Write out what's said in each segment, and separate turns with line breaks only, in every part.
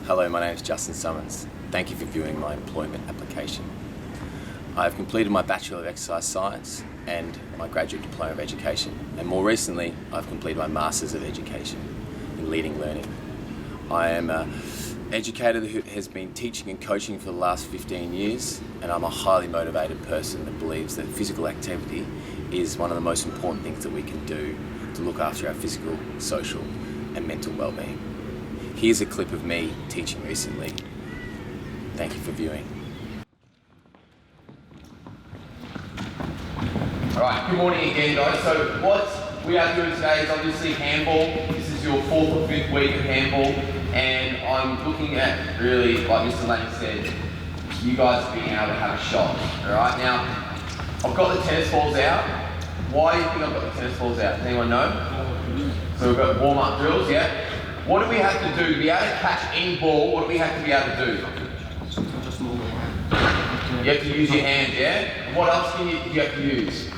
Hello, my name is Justin Summons. Thank you for viewing my employment application. I have completed my Bachelor of Exercise Science and my Graduate Diploma of Education, and more recently I've completed my Masters of Education in Leading Learning. I am an educator who has been teaching and coaching for the last 15 years, and I'm a highly motivated person that believes that physical activity is one of the most important things that we can do to look after our physical, social and mental well-being. Here's a clip of me teaching recently. Thank you for viewing.
Alright, good morning again guys. So what we are doing today is obviously handball. This is your 4th or 5th week of handball, and I'm looking at really, like Mr. Lane said, you guys being able to have a shot. Alright, now I've got the tennis balls out. Why do you think I've got the tennis balls out? Does anyone know? So we've got warm-up drills, yeah? What do we have to do to be able to catch any ball? What do we have to be able to do? You have to use your hands, yeah? And what else do you have to use?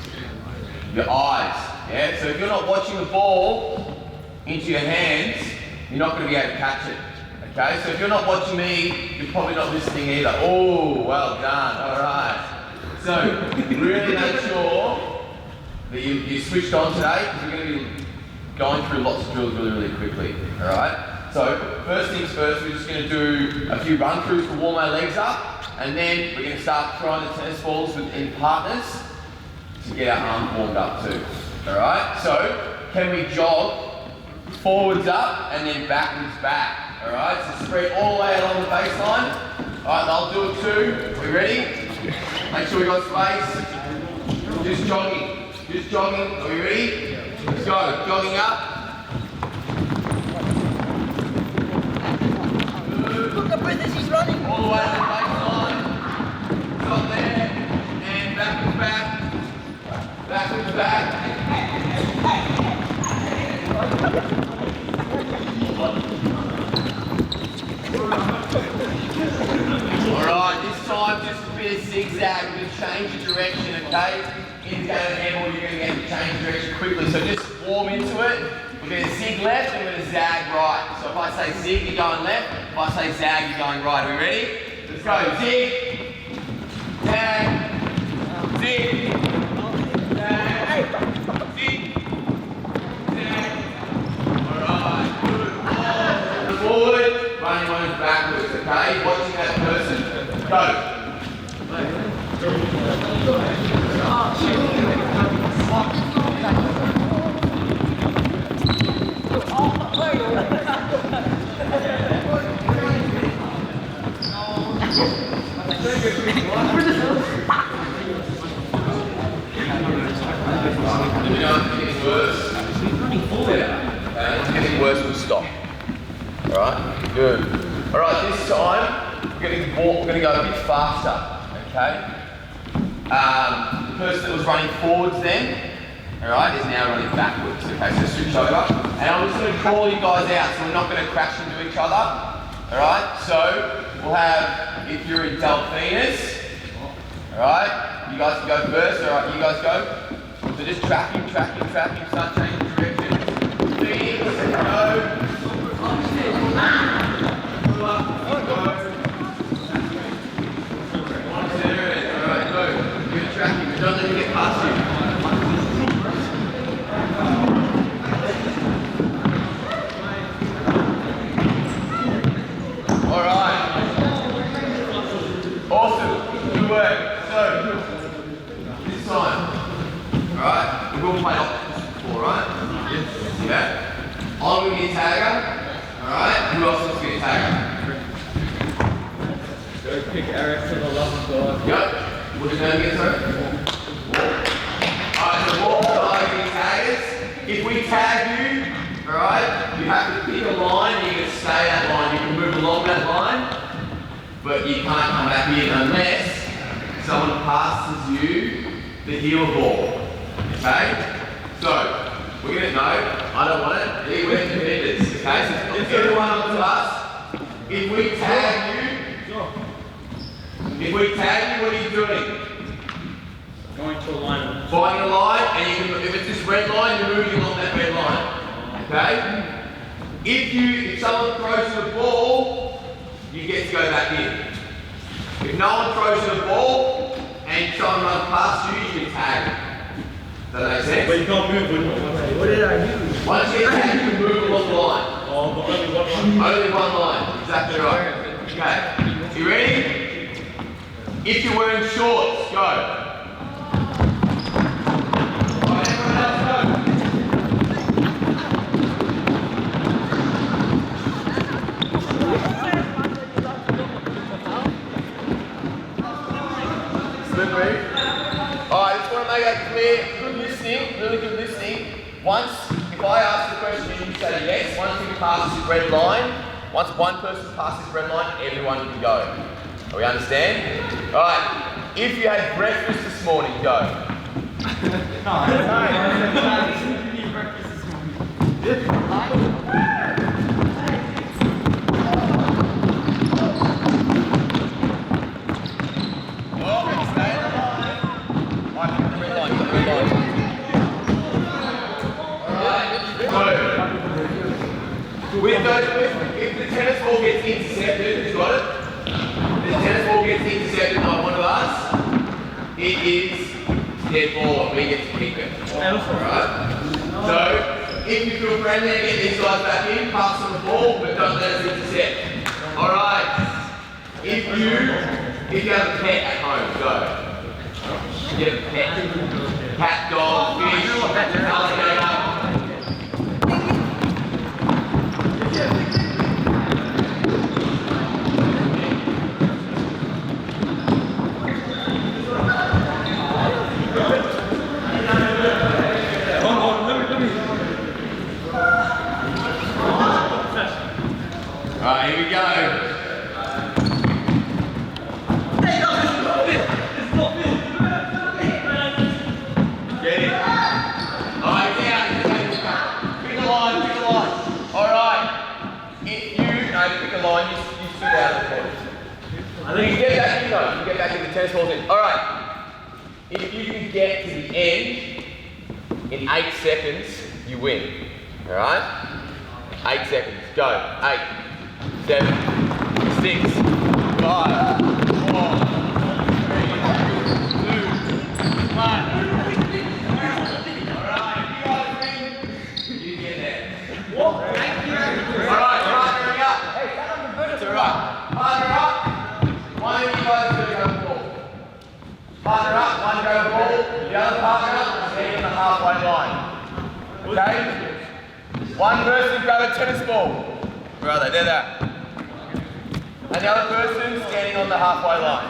Your eyes, yeah? So if you're not watching the ball into your hands, you're not going to be able to catch it, okay? So if you're not watching me, you're probably not listening either. Oh, well done, all right. So really make sure that you switched on today, because we're going to be going through lots of drills really quickly, all right? So first things first, we're just going to do a few run-throughs to warm our legs up, and then we're going to start throwing the tennis balls in partners to get our arms warmed up too, all right? So can we jog forwards up and then backwards back, all right? So spread all the way along the baseline. All right, I'll do it too. We ready? Make sure we got space. Just jogging. Are we ready? Let's go, jogging up.
Look at British, he's running.
All the way to the baseline. Stop there. And backwards back. Backwards back. Alright, this time just a bit of zigzag. We're going to change the direction, okay? In the game of handball, you're going to get to change direction quickly. So just warm into it. We're going to zig left and we're going to zag right. So if I say zig, you're going left. If I say zag, you're going right. Are we ready? Let's go. Zig, zag, zig, zag, zig, zag. Alright, good. Forward, running ones backwards, okay? Watching that person. Go. Getting worse, we'll stop. Alright? Good. Alright, this time we're going to go a bit faster. Okay? The person that was running forwards then, alright, is now running backwards. Okay, so switch over. And I'm just going to call you guys out, so we're not going to crash into each other. Alright, so we'll have, if you're in Delphinus, alright, you guys can go first, alright, you guys go. So just tracking, start changing direction. Phoenix, go. Don't let me get past you. Alright. Awesome. Good work. So, this time, alright, we will play opposites before, right? Yes. Yeah. I'm going to be a tagger. Alright, who else is going to be a tagger?
Go pick Eric to the left side.
Yep. What's your name again, sorry? Alright, so walk side of these taggers. If we tag you, alright, you have to pick a line and you're going to stay that line. You can move along that line, but you can't come back here unless someone passes you the healer ball. Okay? So, we're going to know, I don't want it, we're defenders. Okay? So if everyone on to us, if we tag you, what are you doing?
Going to a line.
Finding a line, and you can, if it's this red line, you're moving along that red line. Okay? If someone throws you the ball, If no one throws you the ball and someone runs past you, you can tag. Does that make sense?
But you can't move when you What did I use?
Once you get tagged, you can move along the line.
Oh, but only one line.
Only one line. Exactly right. Okay. You ready? If you're wearing shorts, go. Alright, everyone else go. Slippery. Alright, just want to make that clear. Good listening, really good listening. Once, if I ask the question and you say yes, once you pass this red line, once one person passes red line, everyone can go. We understand? Alright, if you had breakfast this morning, go. If the tennis ball gets intercepted, who's got it? If the tennis ball gets intercepted by one of us, it is dead ball and we get to kick it. Alright? So, if you feel friendly and get these guys back in, pass them the ball, but don't let us intercept. Alright? If you have a pet at home, go. You have a pet. Cat, dog, fish, alligator. Alright, here we go. Get it. Alright, down. Pick a line. Alright. If you pick a line, you sit out of the court. You get back in though. You get back in the tennis balls in. Alright. If you can get to the end in 8 seconds, you win. Alright? 8 seconds. Go. 8. 7, 6, 5, 4, 3, 2, 1. Alright, you guys win. You get there. Alright, partnering up. Hey, that's alright. Partner up. One of you guys is going to go the ball. Partner up, one go the ball. The other partner standing on the halfway line. Okay? One person grab a tennis ball. Where are they? They're there. And the other person standing on the halfway line.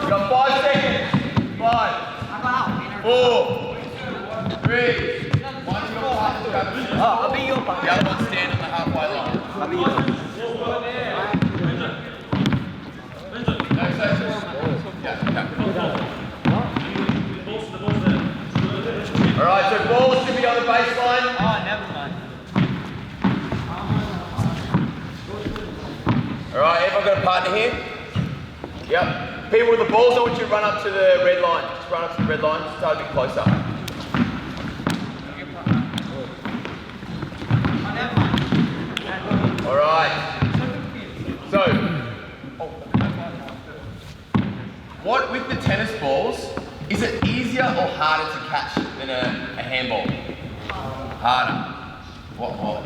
You've got 5 seconds. 5, 4, 3, 1. You've got partner to grab a tennis ball.
I'll be your partner.
The other one stand on the halfway line.
I'll be your partner.
No, Alright, so ball should be on the baseline.
Oh, never mind.
Alright, everyone got a partner here? Yep. People with the balls, I want you to run up to the red line. Just run up to the red line, just start a bit closer. Alright. So, what with the tennis balls, is it easier or harder to catch than a handball? Harder.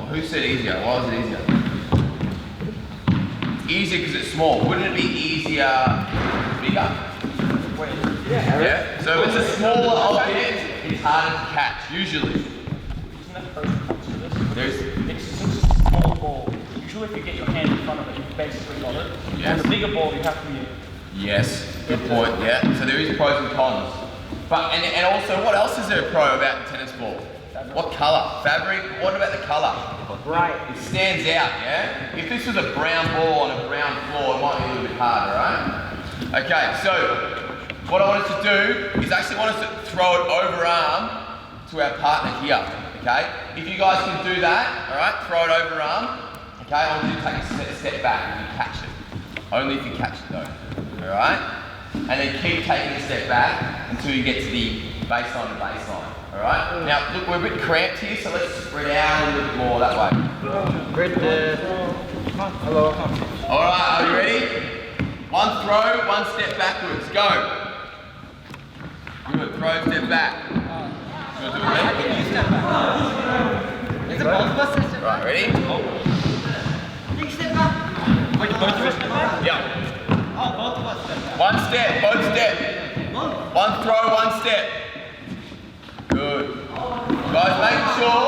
Who said easier? Why was it easier? Easier because it's small. Wouldn't it be easier bigger? Yeah. So if it's a smaller object, it's harder to catch, usually.
It's such a small ball. Usually if you get your hand in front of it, you've basically got it.
Yes.
On the bigger ball, you have to be...
Yes, good point, yeah. So there is pros and cons. But, and also, what else is there a pro about the tennis ball? What colour? Fabric? What about the colour?
Right.
It stands out, yeah? If this was a brown ball on a brown floor, it might be a little bit harder, right? Okay, so what I want us to do is actually want us to throw it over arm to our partner here, okay? If you guys can do that, all right, throw it over arm, okay? I want you to take a step back and you catch it. Only if you catch it though, all right? And then keep taking a step back until you get to the baseline to baseline. Alright? Now, look, we're a bit cramped here, so let's spread out a little bit more that way.
Hello.
Alright, are you ready? One throw, one step backwards. Go. Good. Throw, step back. Good. Do it, ready? Right, ready?
Wait, both of us step back?
Yeah.
Oh, both of us step back.
One step, both step. One throw, one step. Good. Guys, make sure.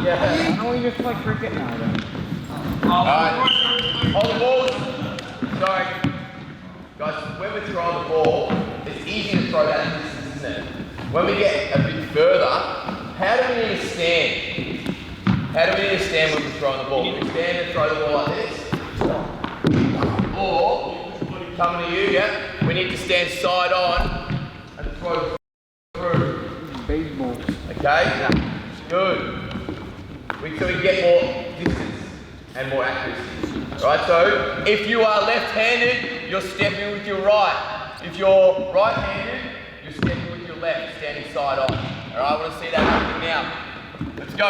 Yeah. No, you're just like cricket now then.
Alright. Hold the balls. Sorry. Guys, when we throw the ball, it's easy to throw that distance, isn't it? When we get a bit further, how do we need to stand? How do we need to stand when we're throwing the ball? We stand and throw the ball like this. Or, coming to you, yeah, we need to stand side on and throw through.
Baseball.
Okay? Good. So we get more distance and more accuracy. Right, so if you are left-handed, you're stepping with your right. If you're right-handed, you're stepping with your left, standing side on. Alright, I want to see that happening now. Let's go.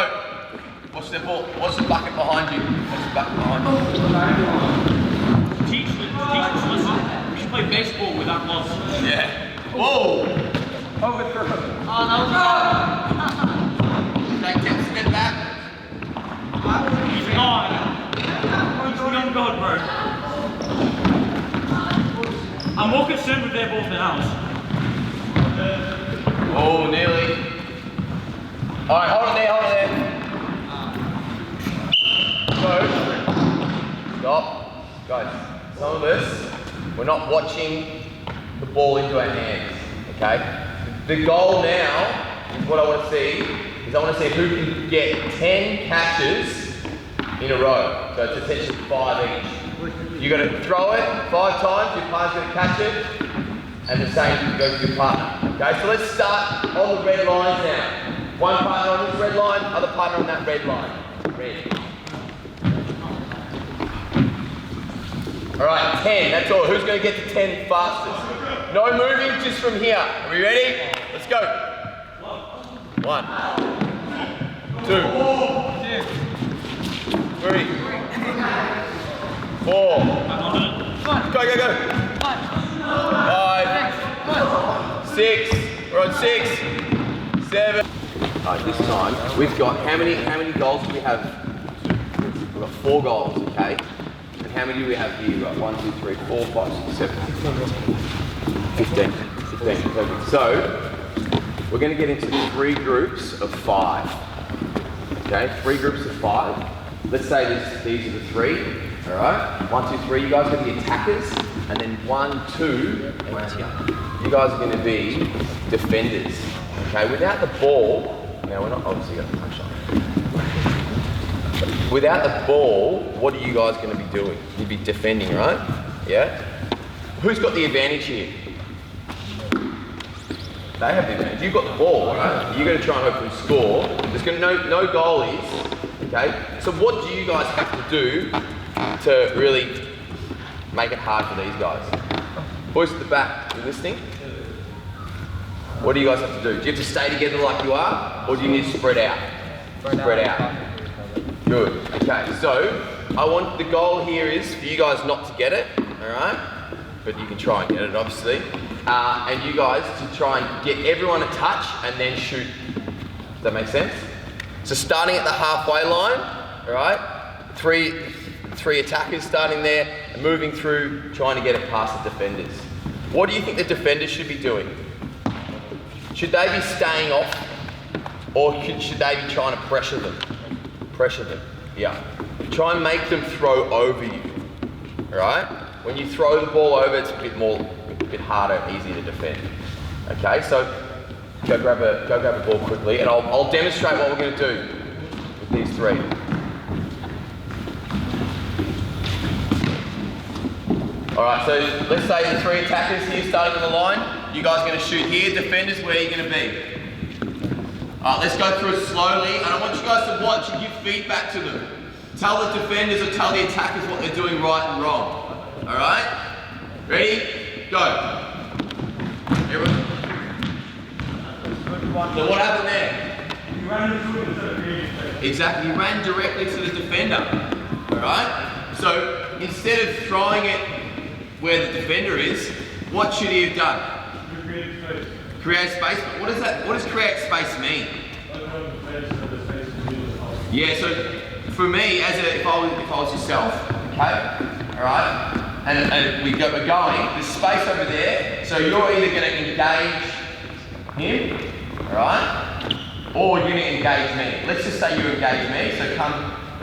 Watch the ball. Watch the bucket behind you. Watch the bucket behind you.
Teach us, listen. We should play baseball without gloves.
Yeah. Whoa!
Overthrow.
Oh, that was
Take 10 step back.
He's gone. He's on God, bro. I'm more concerned with their balls than ours.
Oh, nearly. Alright, hold it there, hold it there. So, stop. Guys, some of us, we're not watching the ball into our hands, okay? The goal now, is what I want to see, is I want to see who can get 10 catches in a row. So it's essentially 5 each. You're going to throw it 5 times, your partner's going to catch it, and the same goes with your partner. Okay, so let's start on the red lines now. One partner on this red line, other partner on that red line. Red. Alright, 10, that's all. Who's going to get to 10 fastest? No moving, just from here. Are we ready? Let's go. 1, 2, 3, 4. Go, go, go. 5, 6. We're on 6, 7. Alright, this time we've got how many goals do we have? We've got 4 goals, okay? And how many do we have here? We've got 1, 2, 3, 4, 5, 6, 7. 15. Perfect. So we're going to get into 3 groups of 5. Okay, 3 groups of 5. Let's say these are the 3. All right, 1, 2, 3. You guys are going to be attackers, and then 1, 2. You guys are going to be defenders. Okay, without the ball. Now we're not obviously going to punch on. Without the ball, what are you guys going to be doing? You'd be defending, right? Yeah. Who's got the advantage here? They have the advantage. You've got the ball, right? You're going to try and hopefully score. There's going to no goalies, okay? So what do you guys have to do to really make it hard for these guys? Boys at the back, you listening? What do you guys have to do? Do you have to stay together like you are, or do you need to spread out? Spread out. Good. Okay. So the goal here is for you guys not to get it, all right? But you can try and get it, obviously. And you guys to try and get everyone a touch and then shoot. Does that make sense? So starting at the halfway line, all right? Three attackers starting there and moving through, trying to get it past the defenders. What do you think the defenders should be doing? Should they be staying off, or should they be trying to pressure them? Pressure them, yeah. Try and make them throw over you, all right? When you throw the ball over, it's a bit harder and easier to defend. Okay, so go grab a ball quickly, and I'll demonstrate what we're going to do with these 3. All right, so let's say the 3 attackers here starting on the line. You guys are going to shoot here. Defenders, where are you going to be? All right, let's go through it slowly, and I want you guys to watch and give feedback to them. Tell the defenders or tell the attackers what they're doing right and wrong. All right? Ready? Go. Everyone. So what happened there? Exactly, you ran directly to the defender. All right? So instead of throwing it where the defender is, what should he have done? Create space. But what is that? What does create space mean? Yeah. So for me, if I was yourself, okay, all right, and we're going. There's space over there, so you're either going to engage him, all right, or you're going to engage me. Let's just say you engage me. So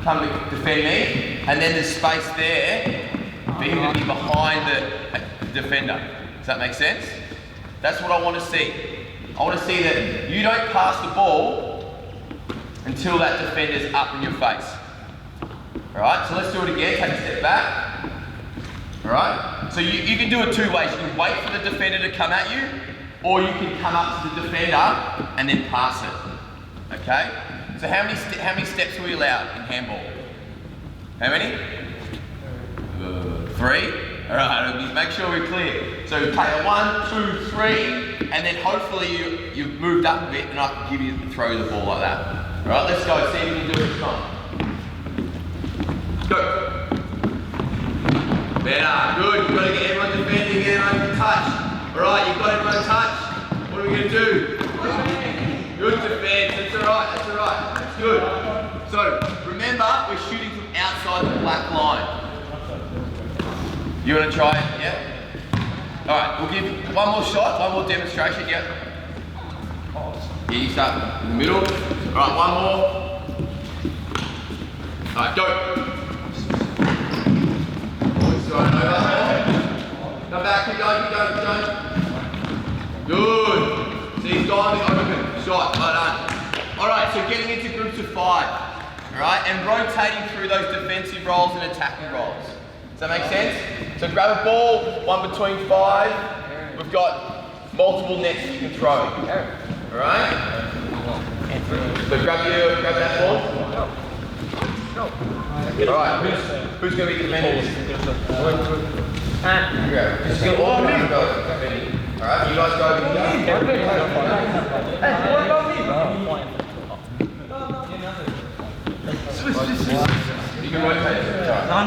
come to defend me, and then there's space there for him to be behind the defender. Does that make sense? That's what I want to see. I want to see that you don't pass the ball until that defender's up in your face. Alright, so let's do it again. Take a step back. Alright, so you can do it two ways. You can wait for the defender to come at you, or you can come up to the defender and then pass it. Okay? So how many steps were we allowed in handball? How many? 3? Alright, make sure we're clear. So take a 1, 2, 3, and then hopefully you've moved up a bit and I can give you throw the ball like that. Alright, let's go, see if we can do it this time. Go. Better, good, you've got to get everyone defending, get everyone to touch. Alright, you've got everyone to touch. What are we going to do? Good defense, that's alright, that's good. So, remember, we're shooting from outside the black line. You want to try it? Yeah? Alright, we'll give one more shot, one more demonstration, yeah? Yeah, you start in the middle. Alright, one more. Alright, go. Come back, keep going. Good. See, he's gone, open. Shot, well done. Alright, so getting into groups of 5. Alright, and rotating through those defensive roles and attacking roles. Does that make sense? So grab a ball, one between 5. We've got multiple nets that you can throw. Alright? So grab that ball. Alright, who's going to be defending? Just get all around go defending. Alright, you guys go over here.
What about me?
You can rotate it. No.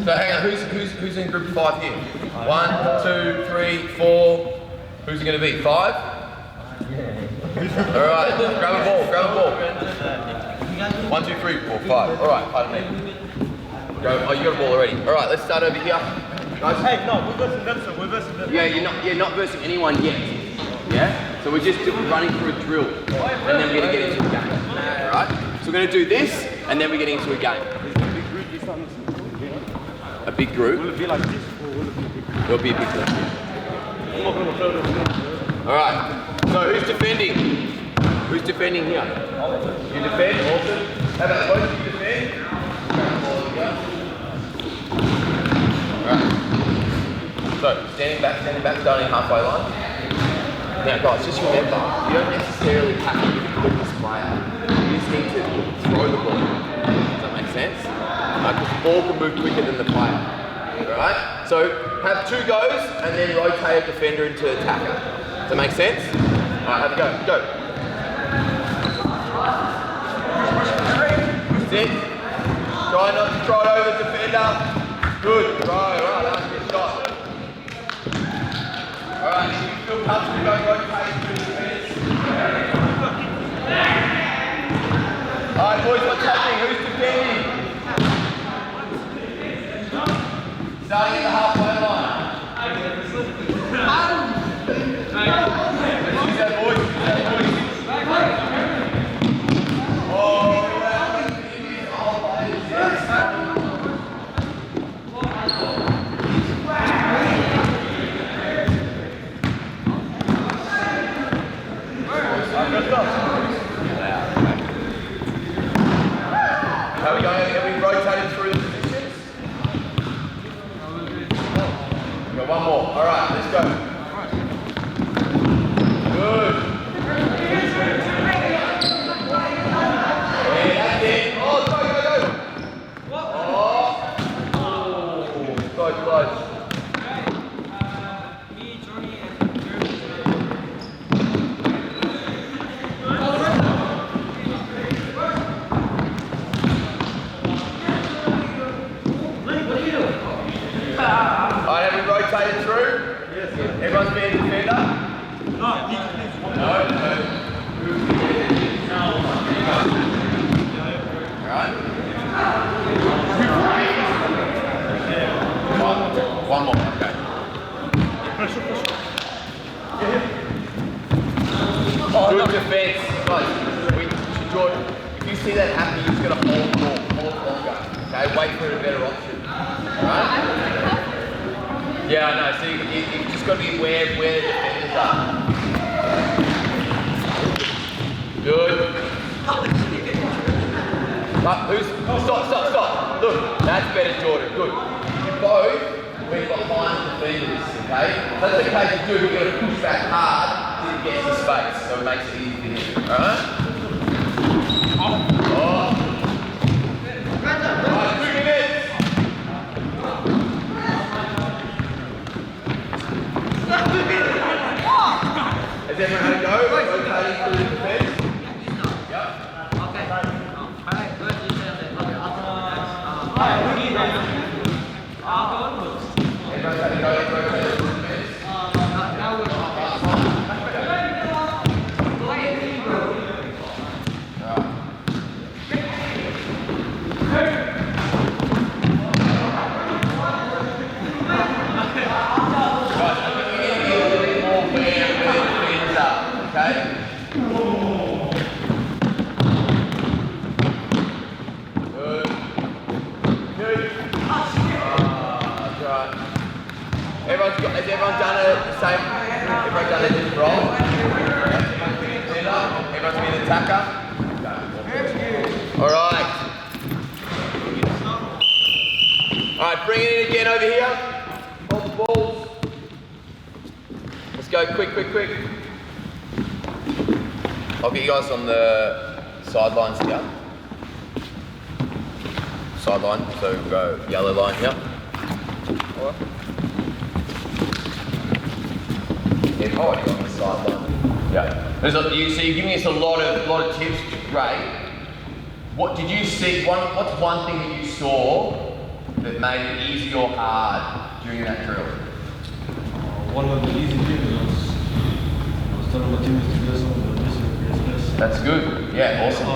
So hang on, who's in group 5 here? 1, 2, 3, 4. Who's it going to be? 5? Alright, grab a ball. 1, 2, 3, 4, 5. Alright, pardon me. Oh, you got a ball already. Alright, let's start over here. Guys.
Hey, no, we're versing them, sir. We're versing them.
Yeah, you're not versing anyone yet. Yeah? So we're just running through a drill. And then we're going to get into a game. Alright? So we're going to do this, and then we're getting into a game. A big group?
Will it be like this, or will it be big?
It'll be a big group.
I'm not going to throw them.
Alright. So who's defending? Who's defending here? You defend? Awesome. How about both of you defend? Alright. So, standing back, starting halfway line. Now guys, just remember, you don't necessarily have to be the quickest player. You just need to throw the ball. Does that make sense? Because the ball can move quicker than the player. Alright? So, have 2 goes and then rotate a defender into attacker. Does that make sense? Alright, have a go. Go. Sit. Try not to throw it over defender. Good. Right, that's a good shot. Alright, if you feel comfortable going rotate through the defense. Alright boys, what's happening? Who's defending? Starting at the halfway line. Let's use that boys. Are we rotating through the positions? rotated through? Yes. Everyone's being a defender? No. Alright. One more, okay. Good defense. Guys, Jordan, if you see that happen, you're just going to hold the ball longer. Okay, wait for a better option. Alright? Yeah, I know. So you've just got to be aware of where the defenders are. Good. Stop. Look, that's better, Jordan. Good. You both went behind the defenders, okay? That's okay to do. You've got to push back hard till it gets the space, so it makes it easy for him. Alright? Alright, 2 minutes. Has everyone had a go? Rotating through the defense? Yep. Everyone's had a go, rotating through the defense? Has everyone done it the same? Everyone done a different role? Everyone's been an attacker? Alright. Alright, bring it in again over here. Hold the balls. Let's go quick. I'll get you guys on the sidelines here. Sideline, so go yellow line here. Alright. Yeah, oh, you're on the sideline. Yeah. So you're giving us a lot of tips, great. What did you see? What's one thing that you saw that made it easy or hard during that drill?
One of the easy things was telling my teammates to do some of the basic press.
That's good. Yeah, awesome.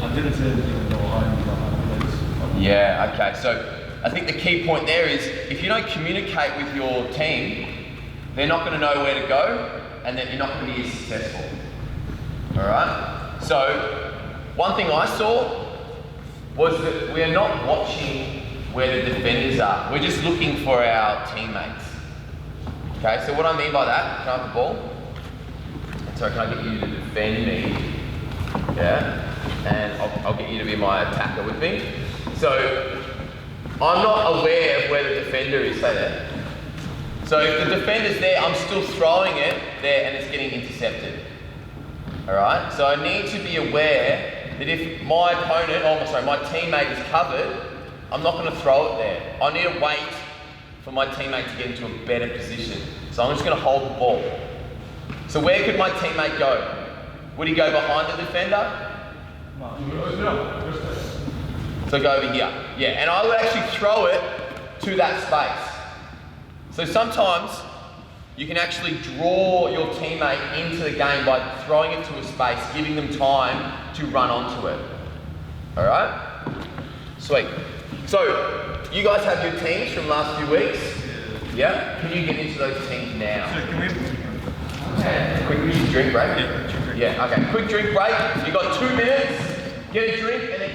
I didn't say anything though.
Yeah. Okay. So I think the key point there is if you don't communicate with your team, they're not going to know where to go, and then you're not going to be as successful. All right. So one thing I saw was that we're not watching where the defenders are. We're just looking for our teammates. Okay, so what I mean by that, can I have the ball? And so can I get you to defend me? Yeah, and I'll get you to be my attacker with me. So I'm not aware of where the defender is, say that. So if the defender's there, I'm still throwing it there and it's getting intercepted. All right, so I need to be aware that if my opponent, my teammate is covered, I'm not going to throw it there. I need to wait for my teammate to get into a better position. So I'm just going to hold the ball. So where could my teammate go? Would he go behind the defender? So go over here. Yeah, and I would actually throw it to that space. So sometimes you can actually draw your teammate into the game by throwing it to a space, giving them time to run onto it. All right? Sweet. So you guys have your teams from last few weeks? Yeah? Can you get into those teams now? Quick drink break? Yeah, okay. Quick drink break. You've got 2 minutes. Get a drink and then